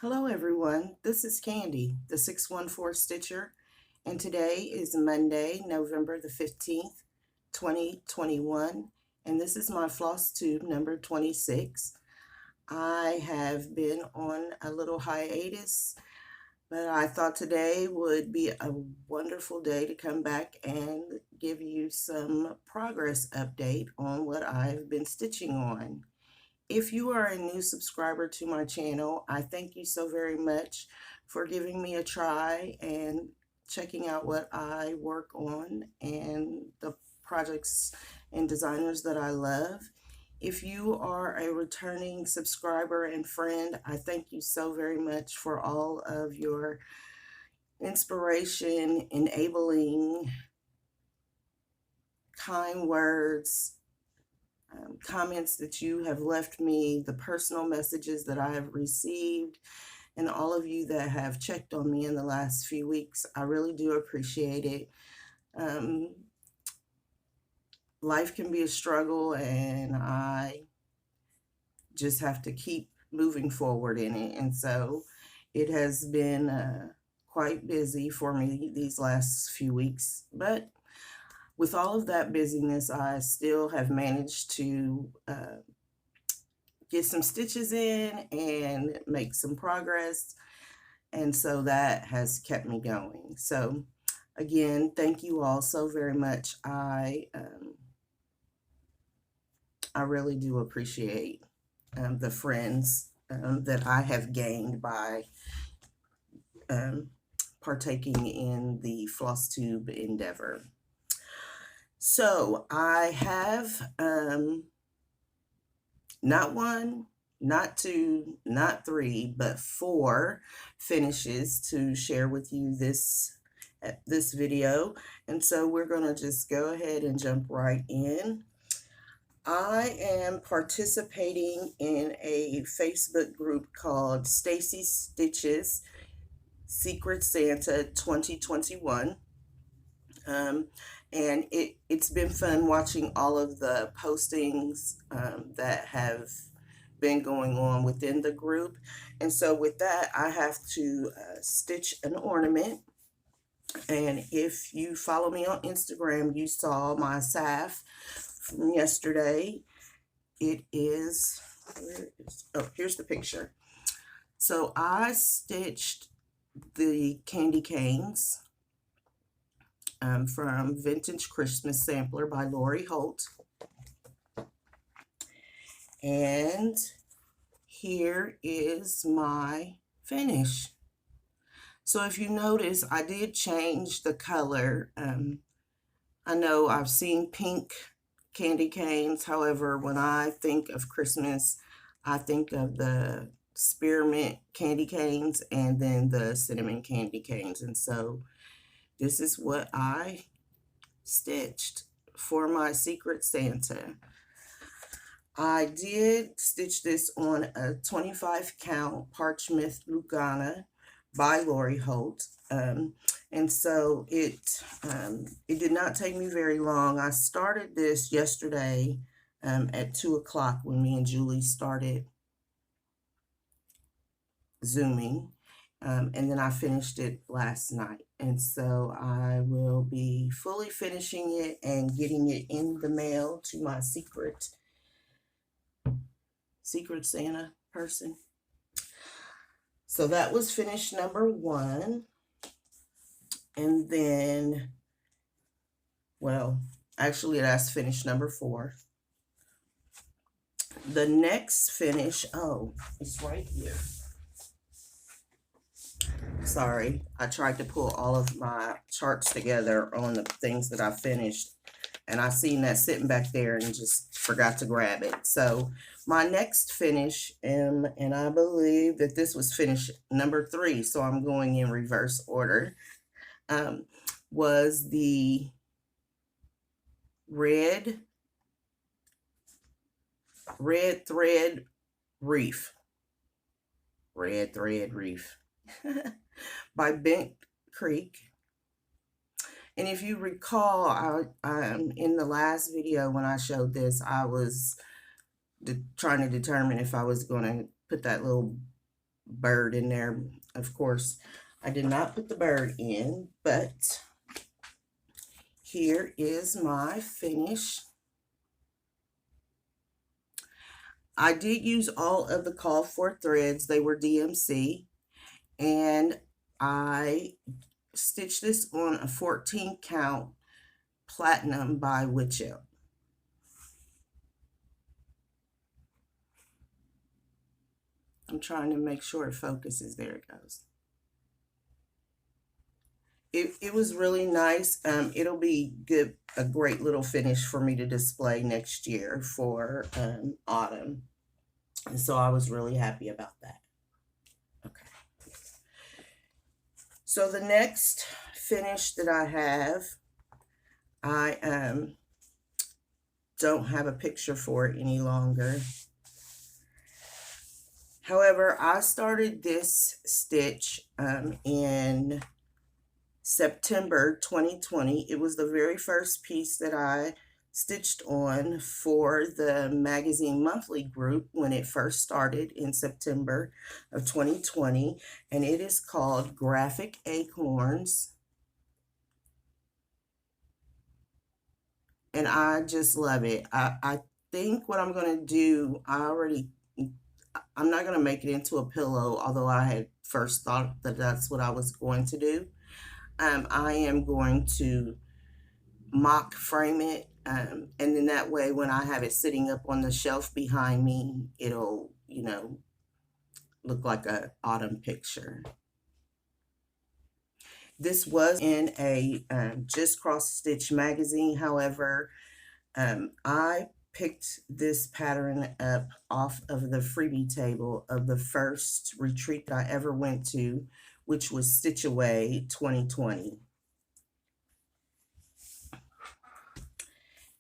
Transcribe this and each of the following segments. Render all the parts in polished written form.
Hello everyone, this is Candy, the 614 Stitcher, and today is Monday, November the 15th, 2021, and this is my floss tube number 26. I have been on a little hiatus, but I thought today would be a wonderful day to come back and give you some progress update on what I've been stitching on. If you are a new subscriber to my channel, I thank you so very much for giving me a try and checking out what I work on and the projects and designers that I love. If you are a returning subscriber and friend, I thank you so very much for all of your inspiration, enabling, kind words, comments that you have left me, the personal messages that I have received, and all of you that have checked on me in the last few weeks. I really do appreciate it. Life can be a struggle, and I just have to keep moving forward in it. And so it has been quite busy for me these last few weeks, but with all of that busyness, I still have managed to get some stitches in and make some progress. And so that has kept me going. So again, thank you all so very much. I really do appreciate the friends that I have gained by partaking in the FLOSSTUBE endeavor. So I have not one, not two, not three, but 4 finishes to share with you this video. And so we're going to just go ahead and jump right in. I am participating in a Facebook group called Stacy Stitches Secret Santa 2021. And it's been fun watching all of the postings that have been going on within the group. And so with that, I have to stitch an ornament. And if you follow me on Instagram, you saw my SAF from yesterday. It is, here's the picture. So I stitched the candy canes from Vintage Christmas Sampler by Holt. And here is my finish. So if you notice, I did change the color. I know I've seen pink candy canes. However, when I think of Christmas, I think of the spearmint candy canes and then the cinnamon candy canes. And so this is what I stitched for my Secret Santa. I did stitch this on a 25 count parchment Lugana by Holt. And so it did not take me very long. I started this yesterday at 2 o'clock when me and Julie started Zooming. And then I finished it last night. And so I will be fully finishing it and getting it in the mail to my Secret Santa person. So that was finish number 1. And then, well, actually that's finish number 4. The next finish, oh, it's right here. Sorry, I tried to pull all of my charts together on the things that I finished, and I seen that sitting back there and just forgot to grab it. So my next finish, and I believe that this was finish number 3, so I'm going in reverse order, was the red thread reef. Red thread reef. By Bent Creek. And if you recall, in the last video when I showed this, I was trying to determine if I was going to put that little bird in there. Of course, I did not put the bird in, but here is my finish. I did use all of the called for threads. They were DMC, and I stitched this on a 14 count platinum by WIPGO. I'm trying to make sure it focuses. There it goes. It was really nice. It'll be good, a great little finish for me to display next year for autumn. And so I was really happy about that. Okay. So the next finish that I have, I don't have a picture for it any longer. However, I started this stitch in September 2020. It was the very first piece that I stitched on for the magazine monthly group when it first started in September of 2020, and it is called Graphic Acorns. And I just love it. I think what I'm going to do, I'm not going to make it into a pillow, although I had first thought that that's what I was going to do. I am going to mock frame it, and then that way when I have it sitting up on the shelf behind me, it'll, you know, look like an autumn picture. This was in a Just Cross Stitch magazine. However, I picked this pattern up off of the freebie table of the first retreat that I ever went to, which was Stitch Away 2020.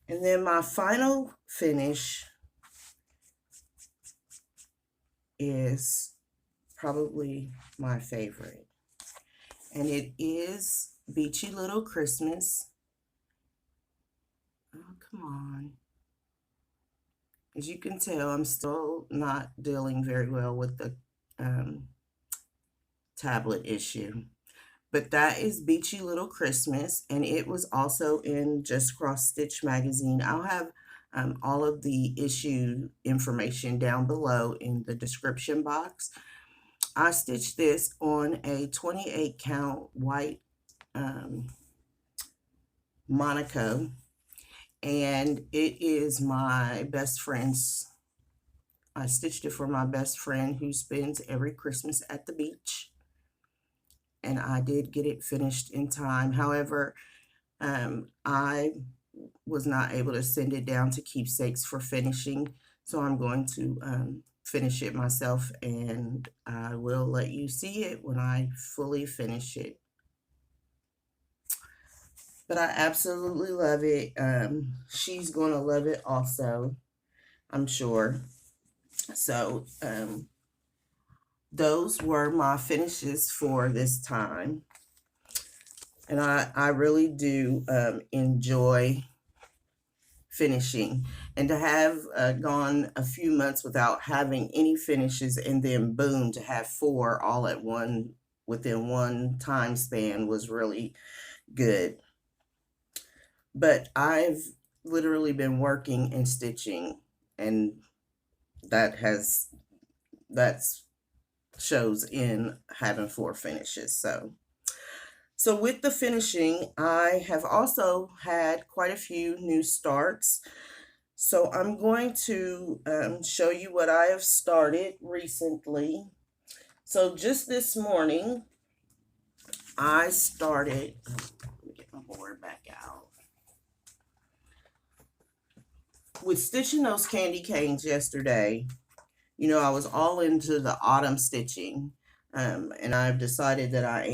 And then my final finish is probably my favorite. And it is Beachy Little Christmas. Oh, come on. As you can tell, I'm still not dealing very well with the tablet issue. But that is Beachy Little Christmas, and it was also in Just Cross Stitch magazine. I'll have all of the issue information down below in the description box. I stitched this on a 28 count white Monaco, and it is my best friend's. I stitched it for my best friend who spends every Christmas at the beach. And I did get it finished in time. However, I was not able to send it down to Keepsakes for finishing, so I'm going to finish it myself, and I will let you see it when I fully finish it. But I absolutely love it. She's going to love it also, I'm sure. So, those were my finishes for this time. And I really do enjoy finishing. And to have gone a few months without having any finishes, and then boom, to have 4 all at within one time span was really good. But I've literally been working and stitching, and that's shows in having 4 finishes. So with the finishing, I have also had quite a few new starts. So I'm going to show you what I have started recently. So just this morning, I started, let me get my board back out, with stitching those candy canes yesterday. You know, I was all into the autumn stitching, and I've decided that I've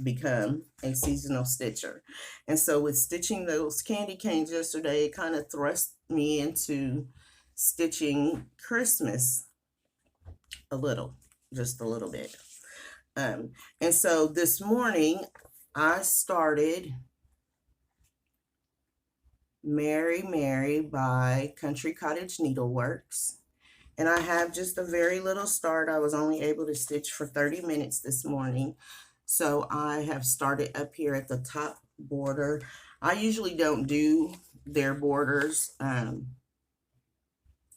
become a seasonal stitcher. And so with stitching those candy canes yesterday, it kind of thrust me into stitching Christmas just a little bit. And so this morning, I started Mary Mary by Country Cottage Needleworks. And I have just a very little start. I was only able to stitch for 30 minutes this morning. So I have started up here at the top border. I usually don't do their borders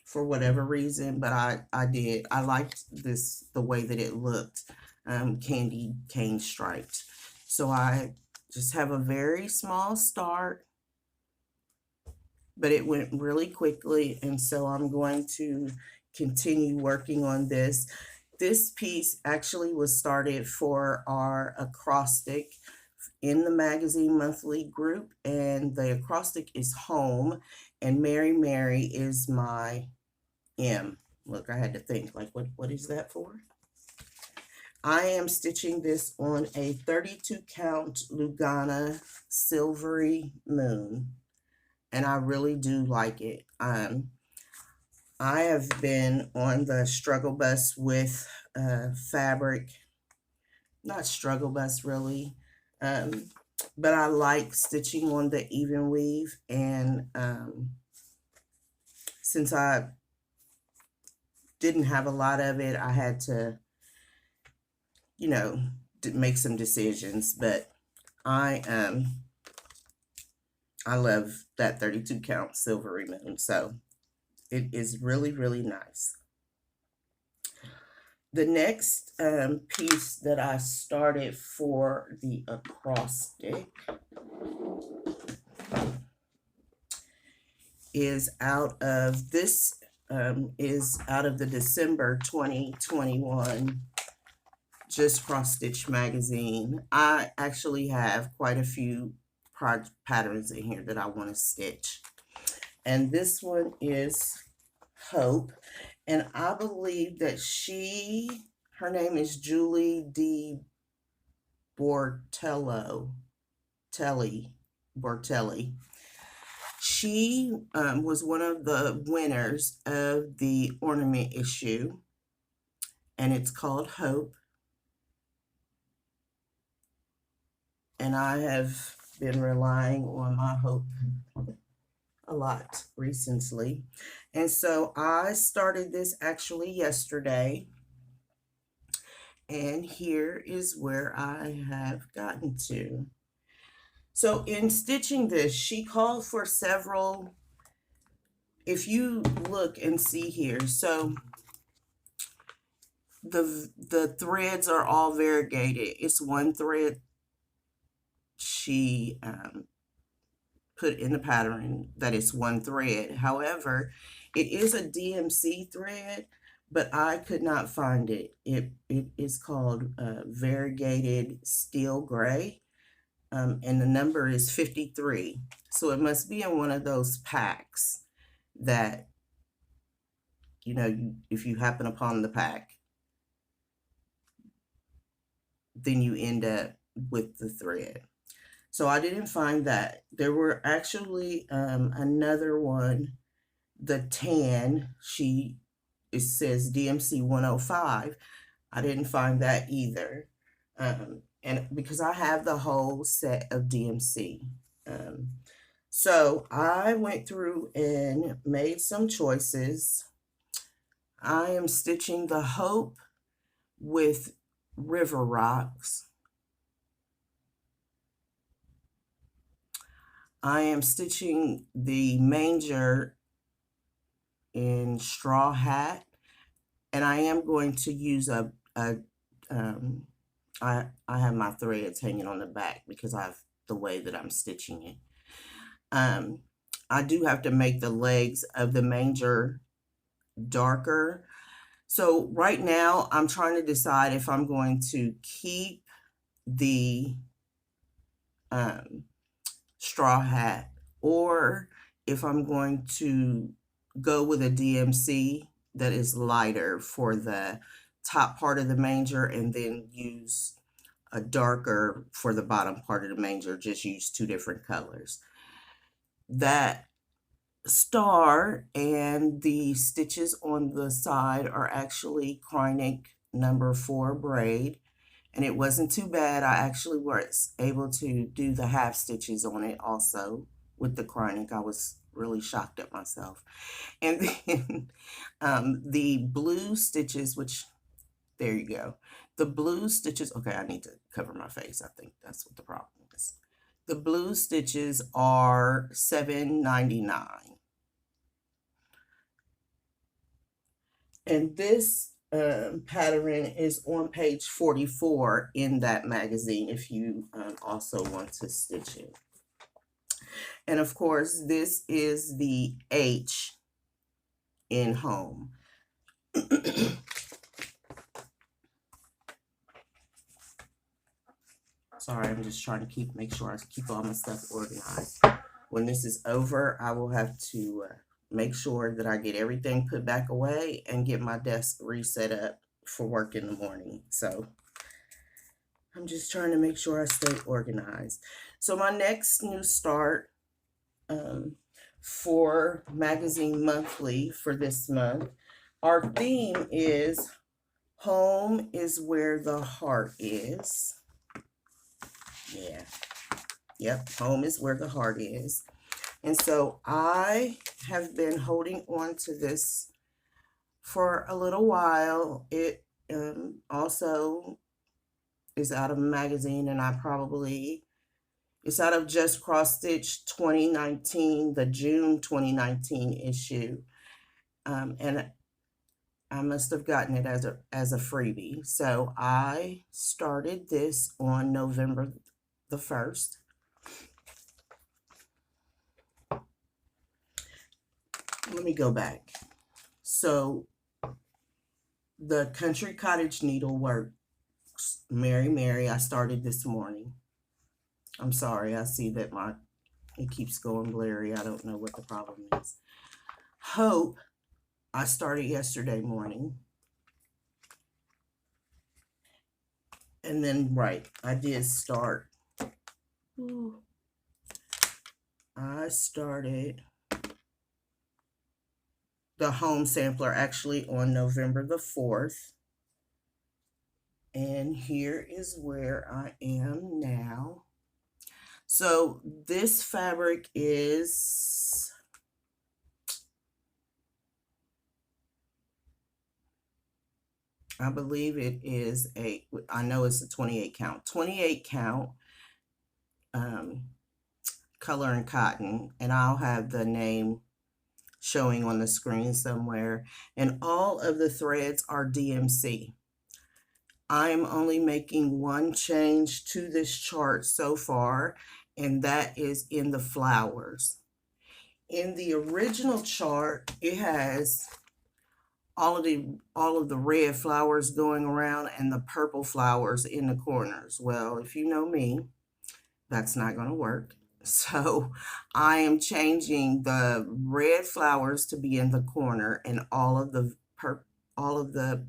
for whatever reason, but I did. I liked this, the way that it looked, candy cane striped. So I just have a very small start, but it went really quickly, and so I'm going to continue working on this. This piece actually was started for our acrostic in the magazine monthly group, and the acrostic is home, and Mary Mary is my M. Look, I had to think, like, what is that for? I am stitching this on a 32 count Lugana Silvery Moon, and I really do like it. I have been on the struggle bus with fabric, not struggle bus really, but I like stitching on the even weave, and since I didn't have a lot of it, I had to, you know, make some decisions, but I love that 32 count Silvery Moon, so it is really, really nice. The next piece that I started for the acrostic is out of the December 2021 Just Cross Stitch magazine. I actually have quite a few patterns in here that I want to stitch, and this one is Hope, and I believe that her name is Julie D. Bortelli. She was one of the winners of the Ornament issue, and it's called Hope. And I have been relying on my Hope a lot recently. And so I started this actually yesterday. And here is where I have gotten to. So in stitching this, she called for several, if you look and see here, so the threads are all variegated. It's one thread she put in the pattern that is one thread. However, it is a DMC thread, but I could not find it. It is called variegated steel gray, and the number is 53. So it must be in one of those packs that, you know, if you happen upon the pack, then you end up with the thread. So I didn't find that. There were actually another one, the tan, it says DMC 105. I didn't find that either. And because I have the whole set of DMC. So I went through and made some choices. I am stitching the Hope with River Rocks. I am stitching the Manger in Straw Hat, and I am going to use I have my threads hanging on the back because I have the way that I'm stitching it. I do have to make the legs of the Manger darker. So right now I'm trying to decide if I'm going to keep the Straw Hat or if I'm going to go with a DMC that is lighter for the top part of the Manger and then use a darker for the bottom part of the Manger, just use two different colors. That star and the stitches on the side are actually Krynic number 4 braid, and it wasn't too bad. I actually was able to do the half stitches on it also with the chronic. I was really shocked at myself. And then the blue stitches, which, there you go. The blue stitches, okay, I need to cover my face. I think that's what the problem is. The blue stitches are $7.99. And this pattern is on page 44 in that magazine if you also want to stitch it. And of course, this is the H in home. Sorry, I'm just trying to make sure I keep all my stuff organized. When this is over, I will have to make sure that I get everything put back away and get my desk reset up for work in the morning. So I'm just trying to make sure I stay organized. So my next new start for Magazine Monthly for this month, our theme is Home is Where the Heart Is. Yeah. Yep. Home is where the heart is. And so I have been holding on to this for a little while. It also is out of a magazine, and it's out of Just Cross Stitch 2019, the June 2019 issue. And I must have gotten it as a freebie. So I started this on November the 1st. Let me go back. So the Country Cottage Needlework Mary Mary, I started this morning. I'm sorry, I see that it keeps going blurry. I don't know what the problem is. Hope, I started yesterday morning. And then, right, I did start. I started the home sampler actually on November the 4th. And here is where I am now. So this fabric is, I believe it is I know it's a 28 count. 28 count color and cotton, and I'll have the name showing on the screen somewhere. And all of the threads are DMC. I'm only making one change to this chart so far, and that is in the flowers. In the original chart, it has all of the red flowers going around and the purple flowers in the corners. Well, if you know me, that's not going to work. So I am changing the red flowers to be in the corner, and all of the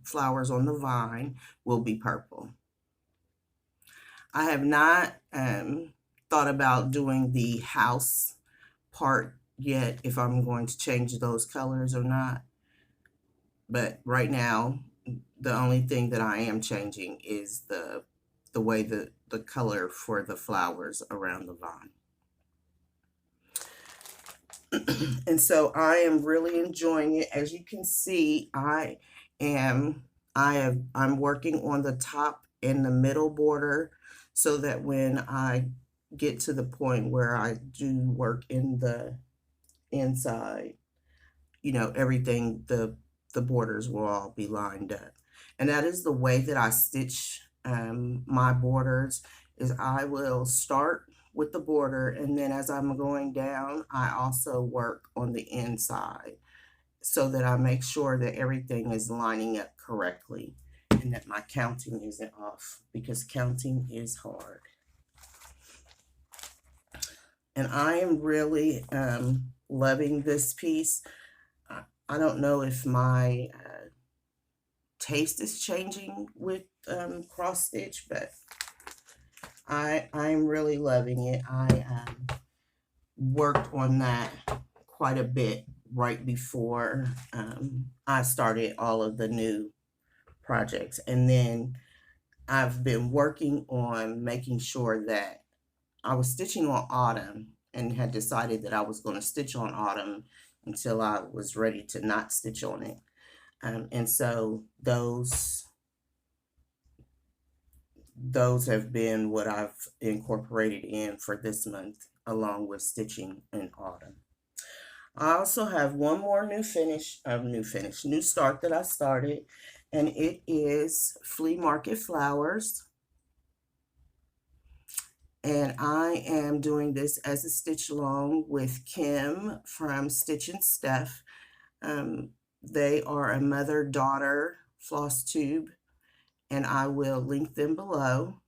flowers on the vine will be purple. I have not thought about doing the house part yet, if I'm going to change those colors or not. But right now, the only thing that I am changing is the way the color for the flowers around the vine. And so I am really enjoying it. As you can see, I'm working on the top and the middle border, so that when I get to the point where I do work in the inside, you know, everything, the borders will all be lined up. And that is the way that I stitch my borders, is I will start with the border, and then as I'm going down, I also work on the inside, so that I make sure that everything is lining up correctly and that my counting isn't off, because counting is hard. And I am really loving this piece. I don't know if my taste is changing with cross stitch, but I'm really loving it. I worked on that quite a bit right before I started all of the new projects. And then I've been working on making sure that I was stitching on autumn, and had decided that I was going to stitch on autumn until I was ready to not stitch on it. And so those have been what I've incorporated in for this month, along with stitching in autumn. I also have one more new start that I started, and it is Flea Market Flowers. And I am doing this as a stitch along with Kim from Stitch and Steph. They are a mother-daughter floss tube, and I will link them below.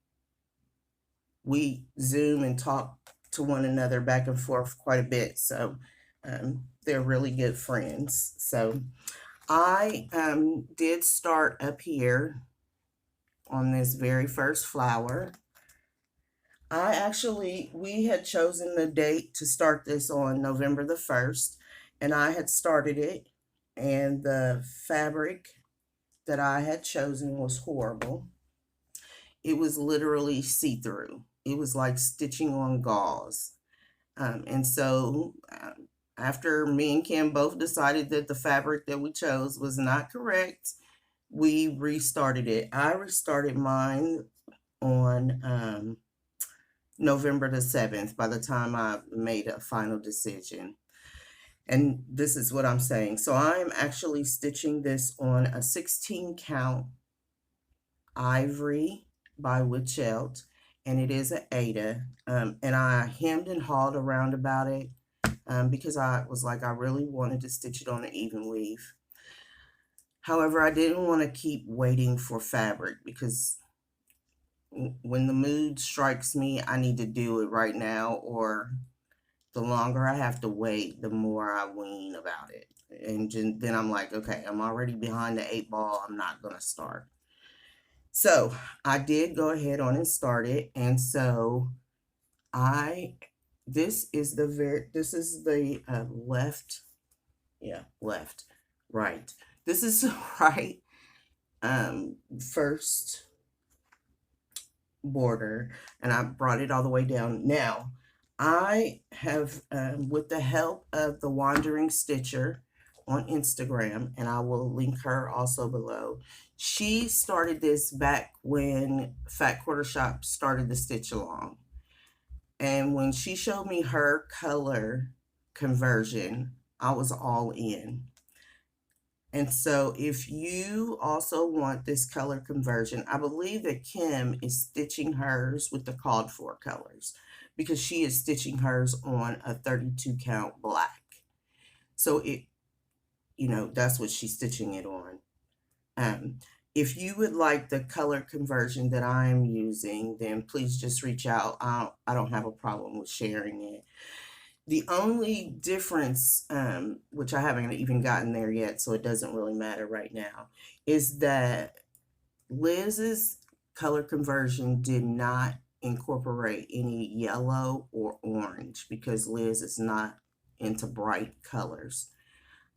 We Zoom and talk to one another back and forth quite a bit, so they're really good friends. So I did start up here on this very first flower. We had chosen the date to start this on November the 1st, and I had started it, and the fabric that I had chosen was horrible. It was literally see-through. It was like stitching on gauze. And so after me and Kim both decided that the fabric that we chose was not correct, we restarted it. I restarted mine on November the 7th by the time I made a final decision. And this is what I'm saying. So I'm actually stitching this on a 16 count ivory by Witchelt, and it is an Ada. And I hemmed and hawed around about it because I was like, I really wanted to stitch it on an even weave. However, I didn't want to keep waiting for fabric because when the mood strikes me, I need to do it right now, or the longer I have to wait, the more I wean about it. And then I'm like, okay, I'm already behind the 8 ball. I'm not going to start. So I did go ahead on and start it. And so this is the left. Yeah, left, right. This is the right first border, and I brought it all the way down. Now I have with the help of the Wandering Stitcher on Instagram, and I will link her also below. She started this back when Fat Quarter Shop started the stitch along, and when she showed me her color conversion, I was all in. And so if you also want this color conversion, I believe that Kim is stitching hers with the called for colors because she is stitching hers on a 32 count black. So that's what she's stitching it on. If you would like the color conversion that I'm using, then please just reach out. I don't have a problem with sharing it. The only difference, which I haven't even gotten there yet, so it doesn't really matter right now, is that Liz's color conversion did not incorporate any yellow or orange because Liz is not into bright colors.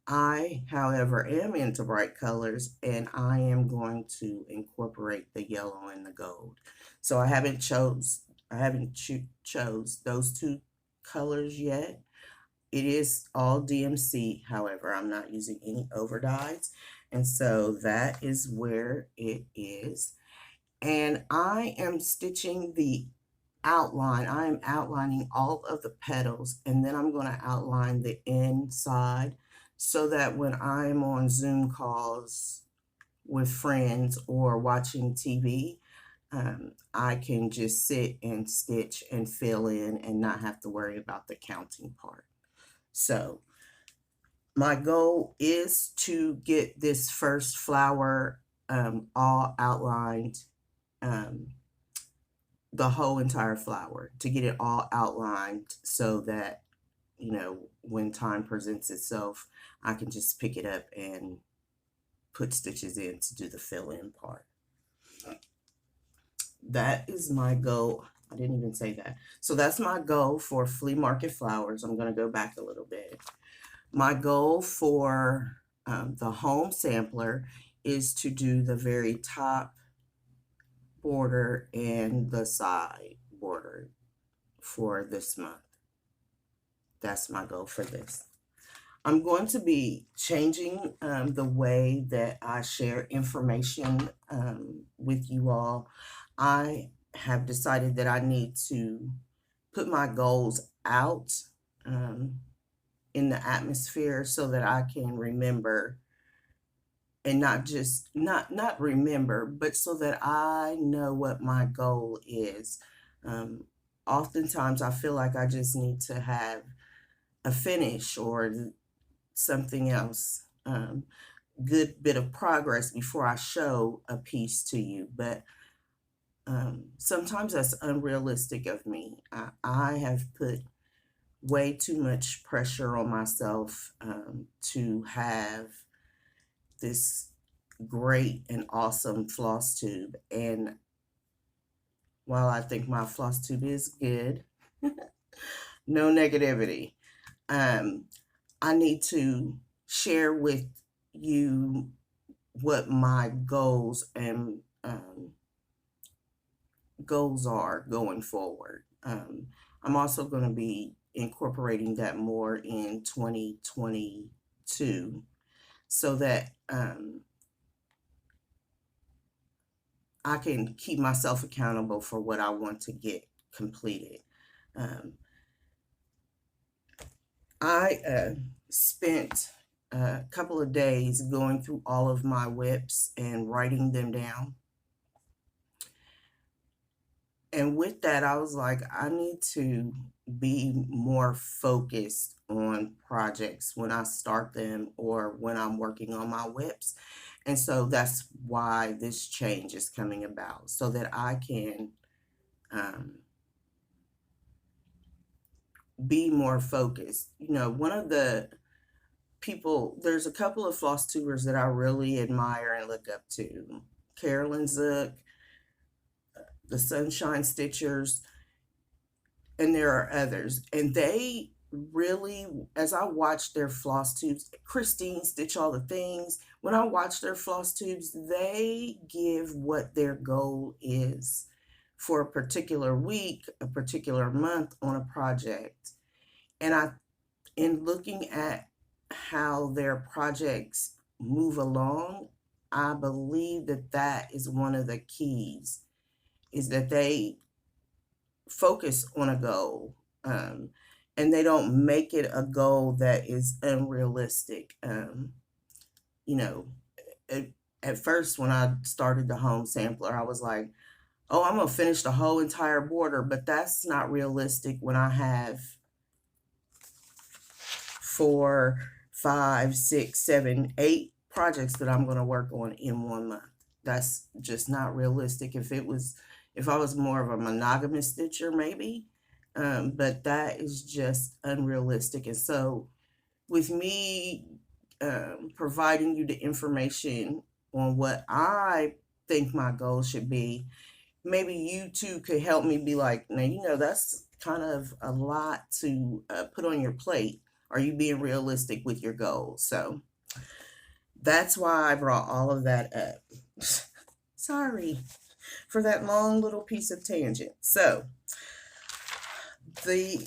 I, however, am into bright colors, and I am going to incorporate the yellow and the gold. So I haven't chose those two colors yet. It is all DMC, however, I'm not using any over dyes, and so that is where it is. And I am stitching the outline. I am outlining all of the petals, and then I'm going to outline the inside so that when I'm on Zoom calls with friends or watching TV, I can just sit and stitch and fill in and not have to worry about the counting part. So my goal is to get this first flower all outlined, the whole entire flower, to get it all outlined so that, when time presents itself, I can just pick it up and put stitches in to do the fill-in part. That is my goal. I didn't even say that. So that's my goal for Flea Market Flowers. I'm going to go back a little bit. My goal for the home sampler is to do the very top border and the side border for this month. that's my goal for this. I'm going to be changing the way that I share information with you all. I have decided that I need to put my goals out in the atmosphere so that I can remember, and not remember, but so that I know what my goal is. Oftentimes I feel like I just need to have a finish or something else, good bit of progress before I show a piece to you. But sometimes that's unrealistic of me. I have put way too much pressure on myself to have this great and awesome floss tube. And while I think my floss tube is good, no negativity, I need to share with you what my goals and goals are going forward. I'm also going to be incorporating that more in 2022 so that I can keep myself accountable for what I want to get completed. I spent a couple of days going through all of my WIPs and writing them down. And with that, I was like, I need to be more focused on projects when I start them or when I'm working on my WIPs. And so that's why this change is coming about, so that I can be more focused. You know, one of the people, there's a couple of floss tubers that I really admire and look up to. Carolyn Zook, the Sunshine Stitchers, and there are others. And they really, as I watch their floss tubes, Kristin Stitch All the Things, when I watch their floss tubes, they give what their goal is for a particular week, a particular month on a project. And in looking at how their projects move along, I believe that that is one of the keys, is that they focus on a goal, and they don't make it a goal that is unrealistic. You know, at first when I started the home sampler, I was like, oh, I'm gonna finish the whole entire border, but that's not realistic when I have 4, 5, 6, 7, 8 projects that I'm gonna work on in 1 month. That's just not realistic. If I was more of a monogamous stitcher, maybe, but that is just unrealistic. And so with me providing you the information on what I think my goal should be, maybe you too could help me be like, now, you know, that's kind of a lot to put on your plate. Are you being realistic with your goals? So that's why I brought all of that up. Sorry for that long little piece of tangent. So the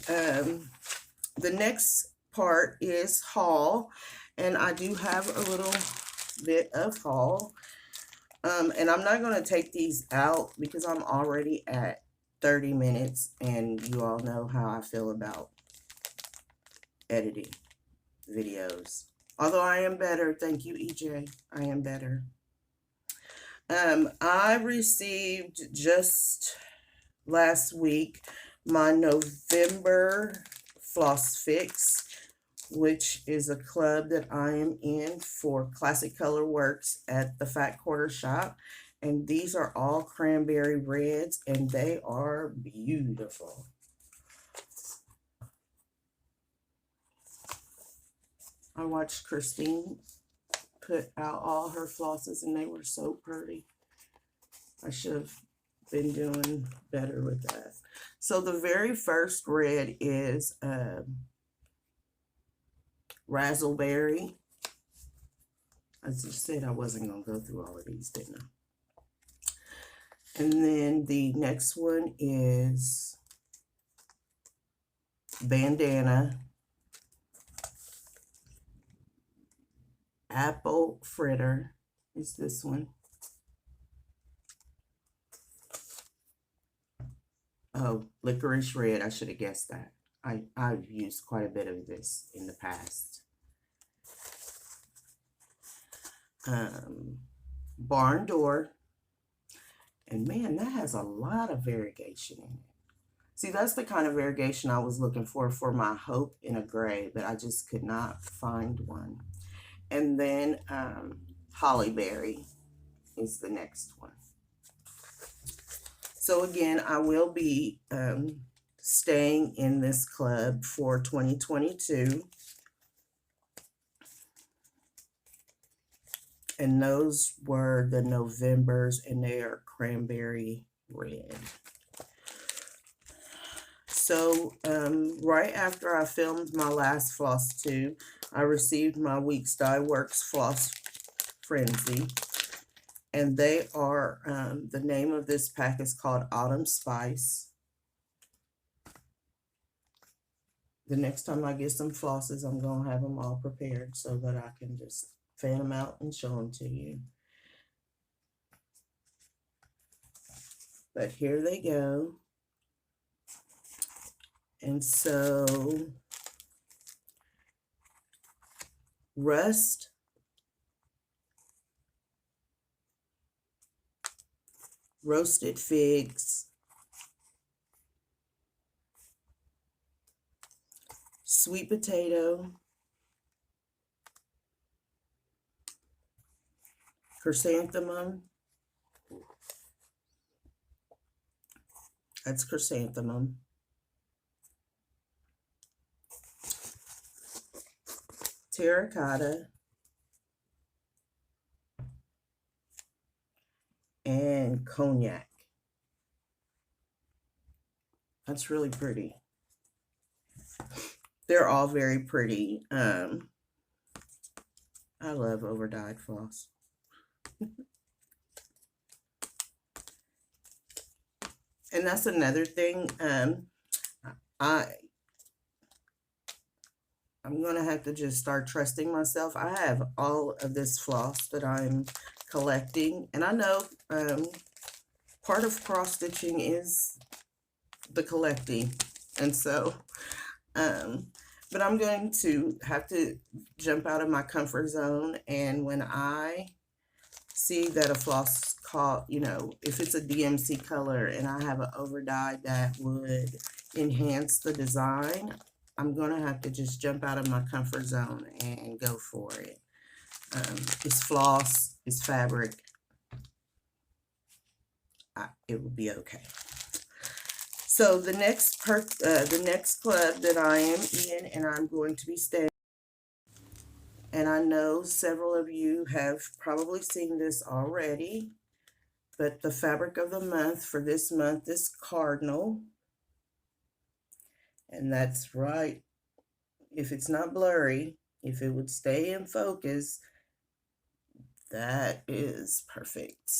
next part is haul, and I do have a little bit of haul. And I'm not going to take these out because I'm already at 30 minutes, and you all know how I feel about editing videos. Although I am better. Thank you, EJ. I am better. I received just last week my November Floss Fix, which is a club that I am in for Classic Color Works at the Fat Quarter Shop. And these are all cranberry reds, and they are beautiful. I watched Kristin put out all her flosses, and they were so pretty. I should have been doing better with that. So the very first red is Razzleberry. I just said I wasn't going to go through all of these, didn't I? And then the next one is Bandana. apple fritter is this one. Oh, licorice red. I should have guessed that. I've used quite a bit of this in the past. Barn door. And man, that has a lot of variegation in it. See, that's the kind of variegation I was looking for my Hope in a gray, but I just could not find one. And then Hollyberry is the next one. So again, I will be staying in this club for 2022. And those were the Novembers, and they are cranberry red. So right after I filmed my last floss tube, I received my Weeks Dye Works Floss Frenzy. And they are, the name of this pack is called Autumn Spice. The next time I get some flosses, I'm going to have them all prepared so that I can just fan them out and show them to you. But here they go. And so, Rust, Roasted Figs, Sweet Potato, Chrysanthemum, that's chrysanthemum, Terracotta, and Cognac. That's really pretty. They're all very pretty. I love over-dyed floss. And that's another thing. I'm going to have to just start trusting myself. I have all of this floss that I'm collecting. And I know part of cross-stitching is the collecting. And so, but I'm going to have to jump out of my comfort zone. And when I see that a floss called, you know, if it's a DMC color and I have an over-dye that would enhance the design, I'm going to have to just jump out of my comfort zone and go for it. It's floss, it's fabric. It will be okay. So the next club that I am in and I'm going to be staying, and I know several of you have probably seen this already, but the fabric of the month for this month is Cardinal. And that's right. If it's not blurry, if it would stay in focus, that is perfect.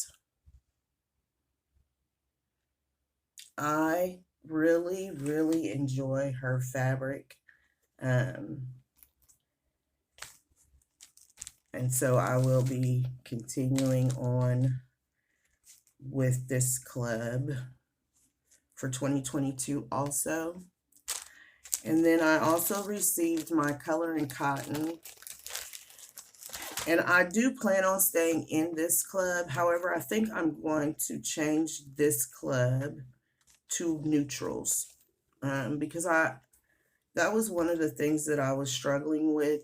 I really, really enjoy her fabric. And so I will be continuing on with this club for 2022 also. And then I also received my Color and Cotton. And I do plan on staying in this club. However, I think I'm going to change this club to neutrals. Because that was one of the things that I was struggling with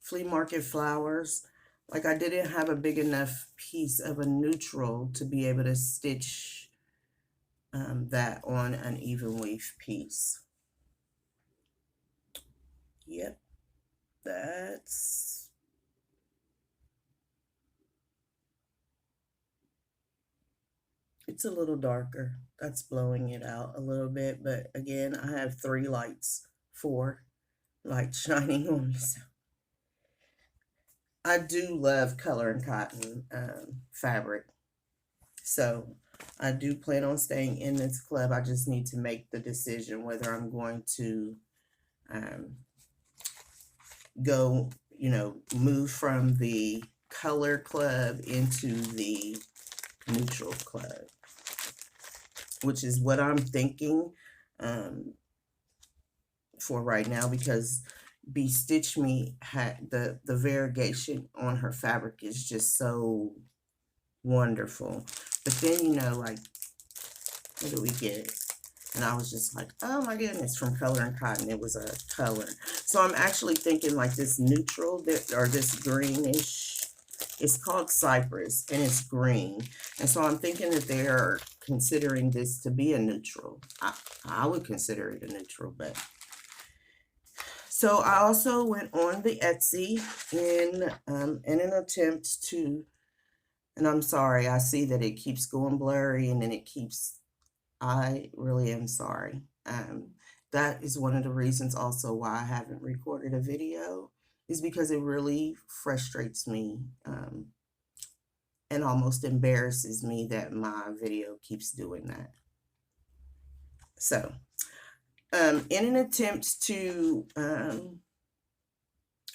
flea market flowers. Like I didn't have a big enough piece of a neutral to be able to stitch that on an even weave piece. Yep, it's a little darker. That's blowing it out a little bit, but again, I have 4 lights shining on me. So I do love Color and Cotton fabric. So I do plan on staying in this club. I just need to make the decision whether I'm going to go you know, move from the color club into the neutral club, which is what I'm thinking for right now, because Stitch Me had the variegation on her fabric is just so wonderful. But then, you know, like, what do we get? And I was just like, oh my goodness, from Color and Cotton, it was a color. So I'm actually thinking like this neutral, or this greenish, it's called Cypress, and it's green. And so I'm thinking that they're considering this to be a neutral. I would consider it a neutral, but. So I also went on the Etsy in an attempt to, and I'm sorry, I see that it keeps going blurry, and then it keeps, I really am sorry. That is one of the reasons also why I haven't recorded a video, is because it really frustrates me and almost embarrasses me that my video keeps doing that. So, in an attempt to,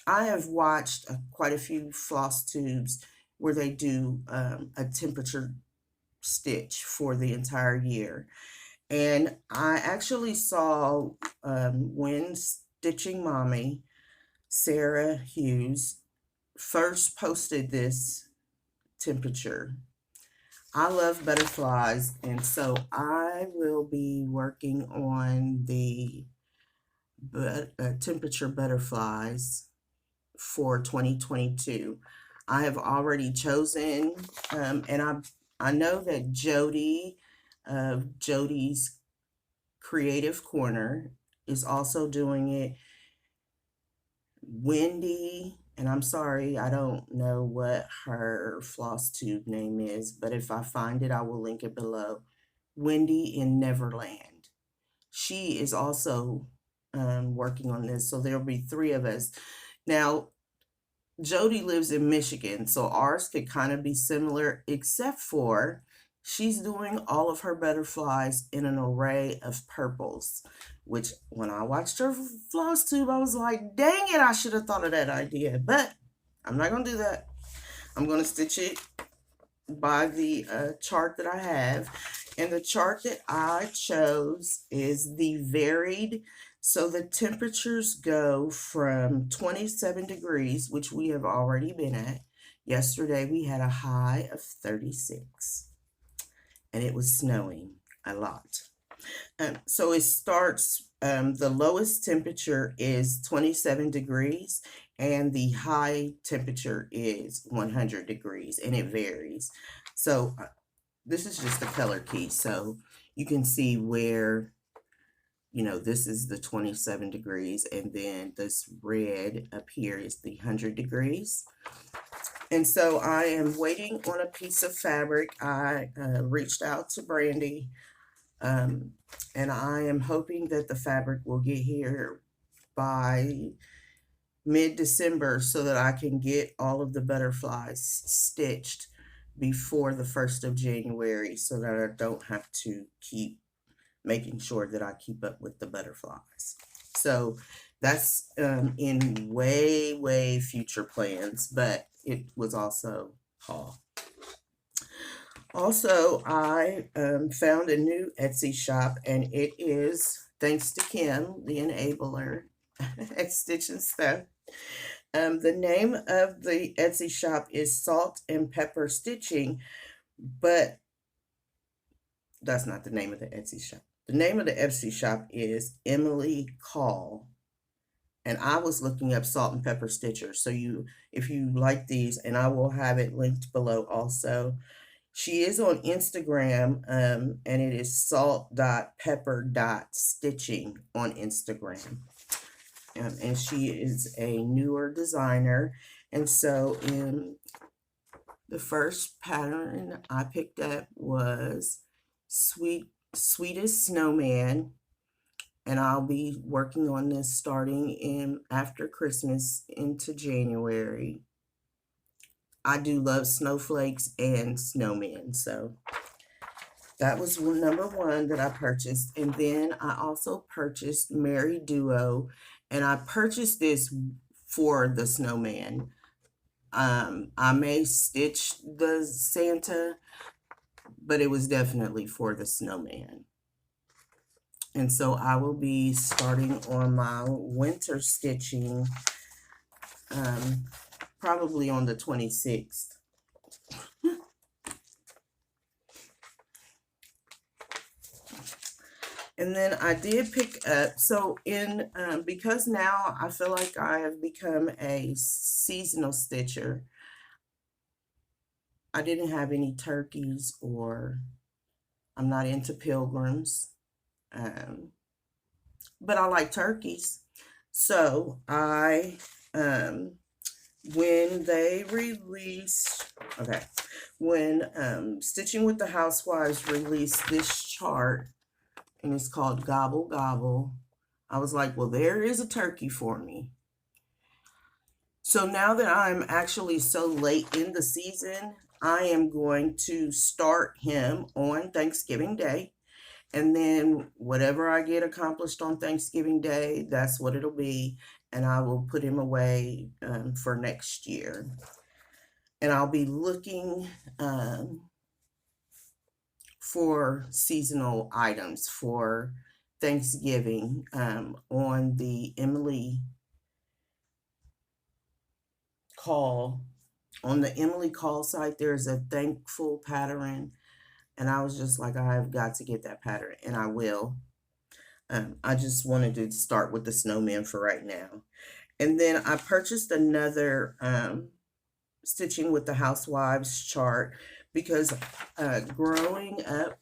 I have watched quite a few floss tubes where they do a temperature stitch for the entire year. And I actually saw when Stitching Mommy, Sarah Hughes, first posted this temperature. I love butterflies, and so I will be working on the temperature butterflies for 2022. I have already chosen, and I know that Jody of Jody's Creative Corner is also doing it. Wendy, and I'm sorry, I don't know what her floss tube name is, but if I find it, I will link it below. Wendy in Neverland. She is also working on this, so there'll be 3 of us. Now, Jody lives in Michigan, so ours could kind of be similar, except for she's doing all of her butterflies in an array of purples, which when I watched her floss tube, I was like, dang it, I should have thought of that idea, but I'm not going to do that. I'm going to stitch it by the chart that I have, and the chart that I chose is the varied. So the temperatures go from 27 degrees, which we have already been at. Yesterday we had a high of 36, and it was snowing a lot. So it starts, the lowest temperature is 27 degrees, and the high temperature is 100 degrees, and it varies. So this is just a color key, so you can see where, you know, this is the 27 degrees, and then this red up here is the 100 degrees. And so I am waiting on a piece of fabric. I reached out to Brandy, and I am hoping that the fabric will get here by mid-December so that I can get all of the butterflies stitched before the 1st of January, so that I don't have to keep making sure that I keep up with the butterflies. So that's in way, way future plans, but it was also haul. Also, I found a new Etsy shop, and it is, thanks to Kim, the enabler at Stitch and Stuff. The name of the Etsy shop is Salt and Pepper Stitching, but that's not the name of the Etsy shop. The name of the Etsy shop is Emily Call, and I was looking up Salt and Pepper Stitcher. So if you like these, and I will have it linked below also. She is on Instagram, and it is salt.pepper.stitching on Instagram. And she is a newer designer. And so the first pattern I picked up was Sweetest Snowman, and I'll be working on this starting in after Christmas into January. I do love snowflakes and snowmen, so that was number 1 that I purchased. And then I also purchased Merry Duo, and I purchased this for the snowman. I may stitch the Santa, but it was definitely for the snowman. And so I will be starting on my winter stitching probably on the 26th. And then I did pick up, so in, because now I feel like I have become a seasonal stitcher, I didn't have any turkeys, or I'm not into pilgrims, but I like turkeys. So I, when they released, okay, when Stitching with the Housewives released this chart, and it's called Gobble Gobble, I was like, well, there is a turkey for me. So now that I'm actually so late in the season, I am going to start him on Thanksgiving Day. And then whatever I get accomplished on Thanksgiving Day, that's what it'll be. And I will put him away for next year. And I'll be looking for seasonal items for Thanksgiving on the Emily Call. On the Emily Call site, there's a thankful pattern. And I was just like, I've got to get that pattern, and I will. I just wanted to start with the snowman for right now. And then I purchased another Stitching with the Housewives chart, because growing up,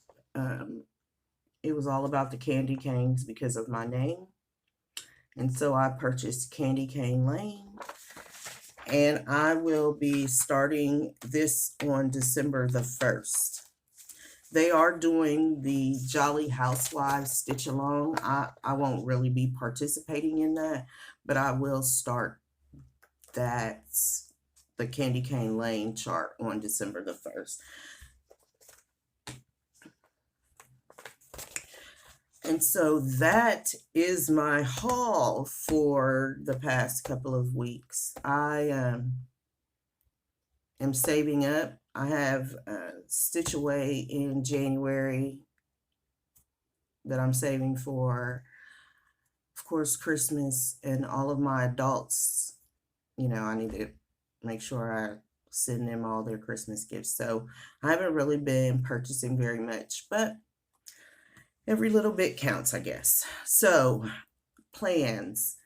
it was all about the candy canes because of my name. And so I purchased Candy Cane Lane. And I will be starting this on December the 1st. They are doing the Jolly Housewives Stitch Along. I won't really be participating in that, but I will start that, the Candy Cane Lane chart, on December the 1st. And so that is my haul for the past couple of weeks. I am saving up. I have Stitch Away in January that I'm saving for, of course, Christmas, and all of my adults. You know, I need to make sure I send them all their Christmas gifts. So I haven't really been purchasing very much, but every little bit counts, I guess. So plans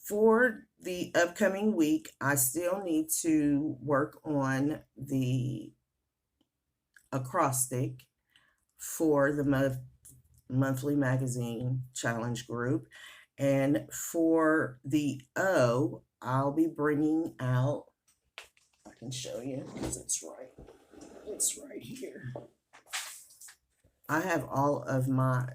for the upcoming week, I still need to work on the acrostic for the monthly magazine challenge group. And for the O, I'll be bringing out, I can show you because it's right here. I have all of my,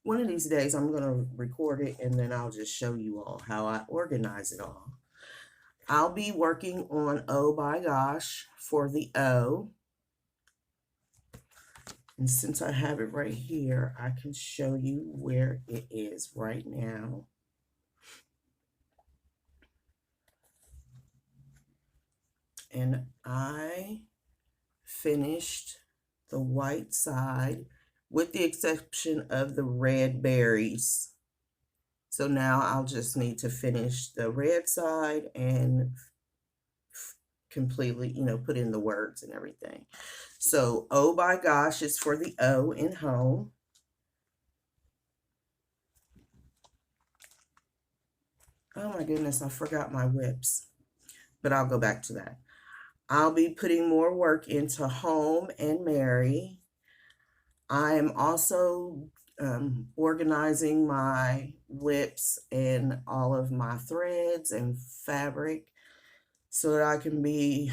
one of these days I'm going to record it, and then I'll just show you all how I organize it all. I'll be working on Oh My Gosh for the O. And since I have it right here, I can show you where it is right now. And I finished the white side, with the exception of the red berries. So now I'll just need to finish the red side and completely, you know, put in the words and everything. So Oh My Gosh is for the O in home. Oh my goodness, I forgot my whips, but I'll go back to that. I'll be putting more work into home and Mary. I am also organizing my whips and all of my threads and fabric so that I can be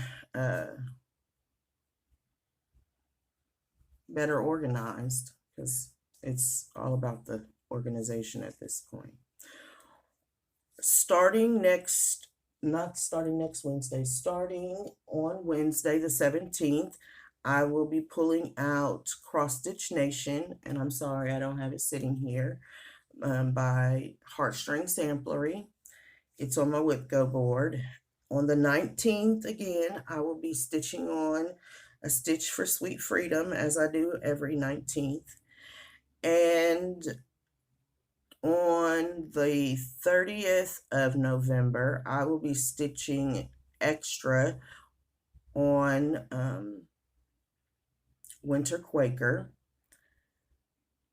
better organized, because it's all about the organization at this point. Starting on Wednesday the 17th, I will be pulling out Cross Stitch Nation, and I'm sorry I don't have it sitting here, by Heartstring Samplery. It's on my WIPGO board. On the 19th, again, I will be stitching on a Stitch for Sweet Freedom, as I do every 19th. And on the 30th of November, I will be stitching extra on Winter Quaker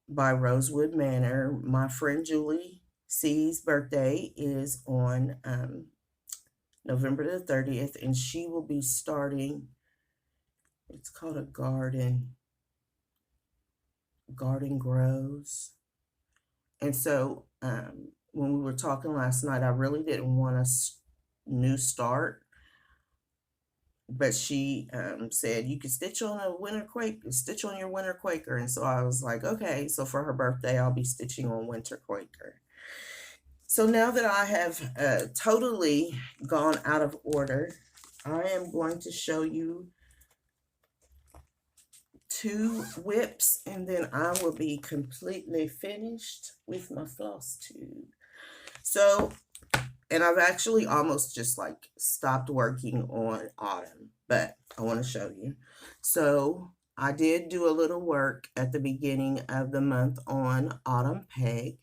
by Rosewood Manor. My friend Julie C's birthday is on November the 30th, and she will be starting, it's called a Garden Grows. And so when we were talking last night, I really didn't want a new start, but she said you could stitch on a winter Quaker, stitch on your winter Quaker. And so I was like, okay, so for her birthday, I'll be stitching on winter Quaker. So now that I have totally gone out of order, I am going to show you 2 whips, and then I will be completely finished with my floss tube. So, and I've actually almost just like stopped working on autumn, but I want to show you. So I did do a little work at the beginning of the month on Autumn Peg.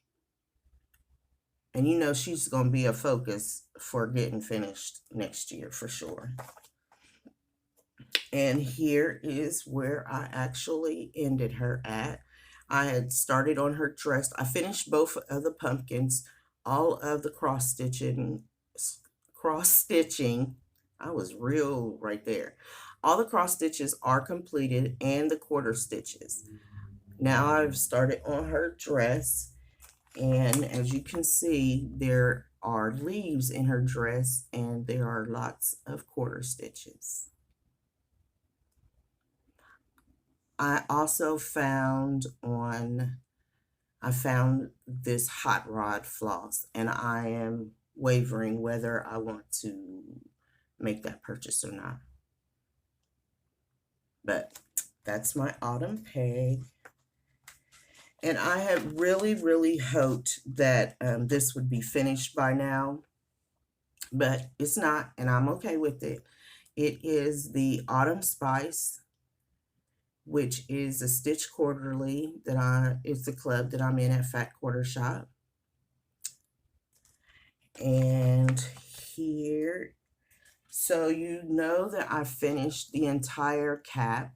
And you know she's going to be a focus for getting finished next year for sure. And here is where I actually ended her at. I had started on her dress. I finished both of the pumpkins, all of the cross stitching. I was real right there. All the cross stitches are completed and the quarter stitches. Now I've started on her dress. And as you can see, there are leaves in her dress and there are lots of quarter stitches. I also found this hot rod floss, and I am wavering whether I want to make that purchase or not. But that's my autumn peg. And I had really, really hoped that this would be finished by now, but it's not, and I'm okay with it. It is the Autumn Spice, which is a Stitch Quarterly it's the club that I'm in at Fat Quarter Shop. And here, so you know that I finished the entire cap.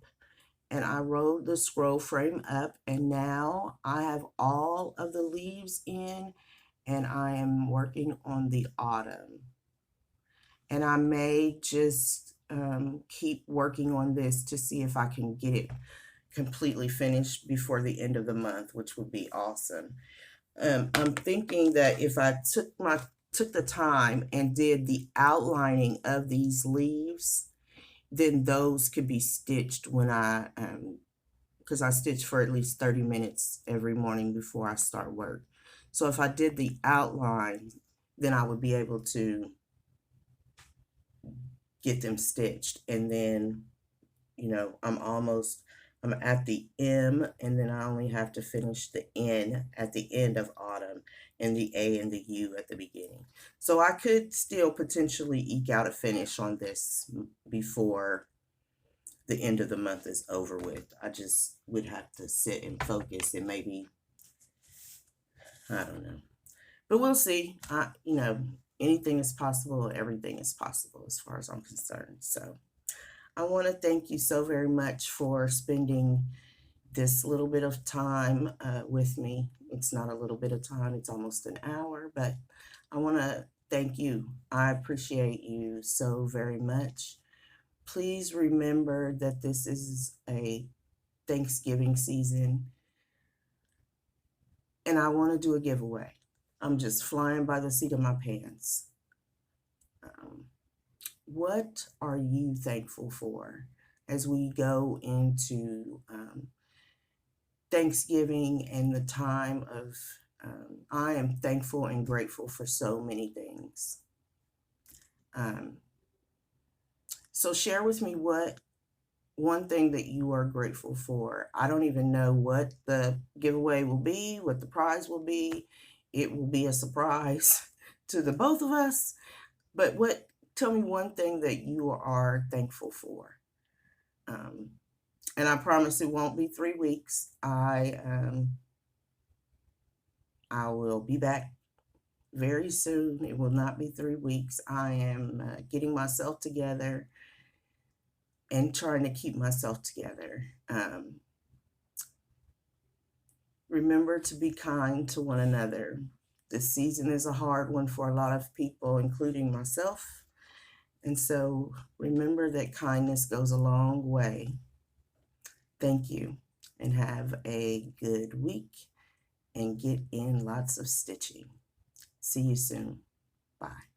And I rolled the scroll frame up, and now I have all of the leaves in, and I am working on the autumn. And I may just keep working on this to see if I can get it completely finished before the end of the month, which would be awesome. I'm thinking that if I took the time and did the outlining of these leaves, then those could be stitched when I, because I stitch for at least 30 minutes every morning before I start work. So if I did the outline, then I would be able to get them stitched. And then, you know, I'm at the M, and then I only have to finish the N at the end of autumn and the A and the U at the beginning. So I could still potentially eke out a finish on this before the end of the month is over with. I just would have to sit and focus, and maybe, I don't know. But we'll see. You know, anything is possible, everything is possible as far as I'm concerned. So I want to thank you so very much for spending this little bit of time with me. It's not a little bit of time, it's almost an hour, but I want to thank you. I appreciate you so very much. Please remember that this is a Thanksgiving season, and I want to do a giveaway. I'm just flying by the seat of my pants. What are you thankful for as we go into Thanksgiving and the time of, I am thankful and grateful for so many things. So share with me what one thing that you are grateful for. I don't even know what the giveaway will be, what the prize will be. It will be a surprise to the both of us. But tell me one thing that you are thankful for. And I promise it won't be 3 weeks. I will be back very soon. It will not be 3 weeks. I am getting myself together and trying to keep myself together. Remember to be kind to one another. This season is a hard one for a lot of people, including myself. And so remember that kindness goes a long way. Thank you, and have a good week, and get in lots of stitching. See you soon. Bye.